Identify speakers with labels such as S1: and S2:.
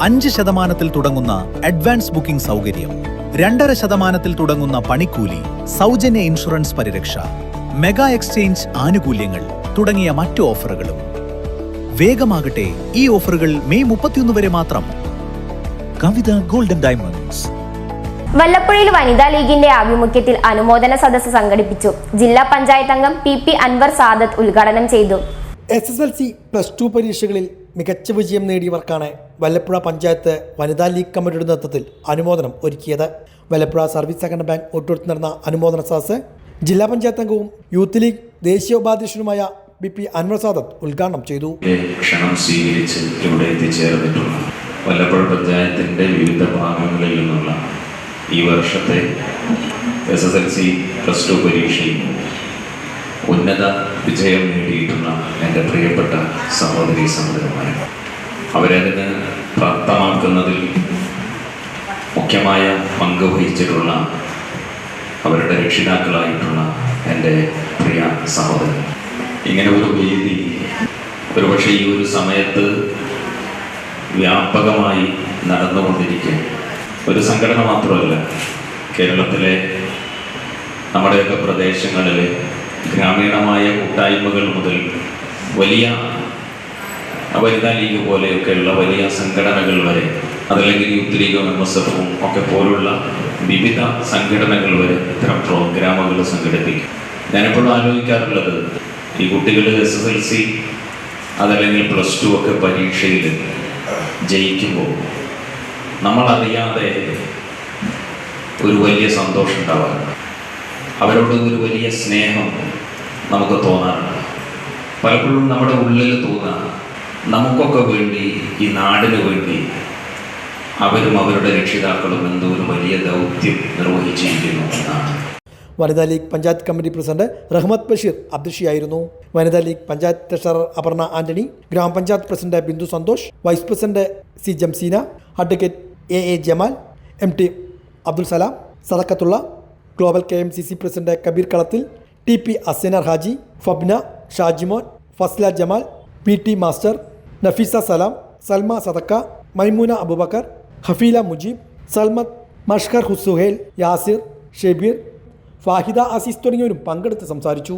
S1: 5% തുടങ്ങുന്ന advance booking സൗകര്യം, 2.5% തുടങ്ങുന്ന പണിക്കൂലി, സൗജന്യ ഇൻഷുറൻസ് പരിരക്ഷ, മെഗാ എക്സ്ചേഞ്ച് ആനുകൂല്യങ്ങൾ തുടങ്ങിയ മറ്റു ഓഫറുകളും. വേഗമാകട്ടെ, ഈ ഓഫറുകൾ മെയ് 31 വരെ മാത്രം. കവിത ഗോൾഡൻ ഡയമണ്ട്സ്.
S2: വല്ലപ്പുഴയിൽ വനിതാ ലീഗിന്റെ ആഭിമുഖ്യത്തിൽ അനുമോദന സദസ്സ് സംഘടിപ്പിച്ചു. ജില്ലാ പഞ്ചായത്ത് അംഗം പി അൻവർ സാദത്ത് ഉദ്ഘാടനം ചെയ്തു.
S3: SSLC +2 പരീക്ഷകളിൽ മികച്ച വിജയം നേടിയവർക്കാണ് വല്ലപ്പുഴ പഞ്ചായത്ത് വനിതാ ലീഗ് കമ്മിറ്റിയുടെ നേതൃത്വത്തിൽ അനുമോദനം ഒരുക്കിയത്. വല്ലപ്പുഴ സർവീസ് സഹകരണ ബാങ്ക് ഒട്ടുകൊടുത്ത് നടന്ന അനുമോദന സദസ്സ് ജില്ലാ പഞ്ചായത്ത് അംഗവും യൂത്ത് ലീഗ് ദേശീയ ഉപാധ്യക്ഷനുമായ പി അൻവർ സാദത്ത് ഉദ്ഘാടനം ചെയ്തു.
S4: ക്ഷണം സ്വീകരിച്ച് ഇവിടെ എത്തിച്ചേർന്നിട്ടുള്ള വല്ലപ്പുഴ പഞ്ചായത്തിന്റെ വിവിധ ഭാഗങ്ങളിൽ നിന്നുള്ള ഈ വർഷത്തെ SSLC +2 പരീക്ഷയിൽ ഉന്നത വിജയം നേടിയിട്ടുള്ള എൻ്റെ പ്രിയപ്പെട്ട സഹോദരി സഹോദരന്മാരെ, അവരതിന് പ്രാപ്തമാക്കുന്നതിൽ മുഖ്യമായ പങ്ക് വഹിച്ചിട്ടുള്ള അവരുടെ രക്ഷിതാക്കളായിട്ടുള്ള എൻ്റെ പ്രിയ സഹോദരൻ. ഇങ്ങനെ ഒരു വേദി ഒരുപക്ഷെ ഈ ഒരു സമയത്ത് വ്യാപകമായി നടന്നുകൊണ്ടിരിക്കുക ഒരു സംഘടന മാത്രമല്ല, കേരളത്തിലെ നമ്മുടെയൊക്കെ പ്രദേശങ്ങളിലെ ഗ്രാമീണമായ കൂട്ടായ്മകൾ മുതൽ വലിയ വനിതാ ലീഗ് പോലെയൊക്കെയുള്ള വലിയ സംഘടനകൾ വരെ, അതല്ലെങ്കിൽ യൂത്ത് ലീഗും MSFും ഒക്കെ പോലുള്ള വിവിധ സംഘടനകൾ വരെ ഇത്തരം പ്രോഗ്രാമുകൾ സംഘടിപ്പിക്കും. ഞാനെപ്പോഴും ആലോചിക്കാറുള്ളത്, ഈ കുട്ടികൾ SSLC അതല്ലെങ്കിൽ +2 ഒക്കെ പരീക്ഷയിൽ ജയിക്കുമ്പോൾ നമ്മളറിയാതെ ഒരു വലിയ സന്തോഷം ഉണ്ടാവാറുണ്ട്. അവരോട് ഒരു വലിയ സ്നേഹം നമുക്ക് തോന്നാറുണ്ട്. പലപ്പോഴും നമ്മുടെ ഉള്ളിൽ തോന്നുക, നമുക്കൊക്കെ വേണ്ടി, ഈ നാടിന് വേണ്ടി അവരും അവരുടെ രക്ഷിതാക്കളും എന്തോ ഒരു വലിയ ദൗത്യം നിർവഹിച്ചിരിക്കുന്നു എന്നാണ്.
S3: വനിതാ league panchayat committee president Rahmath Basheer അധ്യക്ഷയായിരുന്നു. വനിതാ league panchayat treasurer Aparna Antony, grama panchayat president Bindu Santhosh, vice president C Jamseena, advocate A Jamal, MT Abdul Salam, Sadakkathulla, global KMCC president Kabeer Kalathil, TP Aseenar Haji, Fabna, Shajimon, Fasla Jamal, PT master, Nafeesa Salam, Salma Sadakka, Maimoona Abubakar, ഹഫീല Mujeeb, Salmath, മഷ്കർ ഹുസുഹേൽ, Yasir, Shebeer, Fahida Azeez തുടങ്ങിയവരും പങ്കെടുത്ത് സംസാരിച്ചു.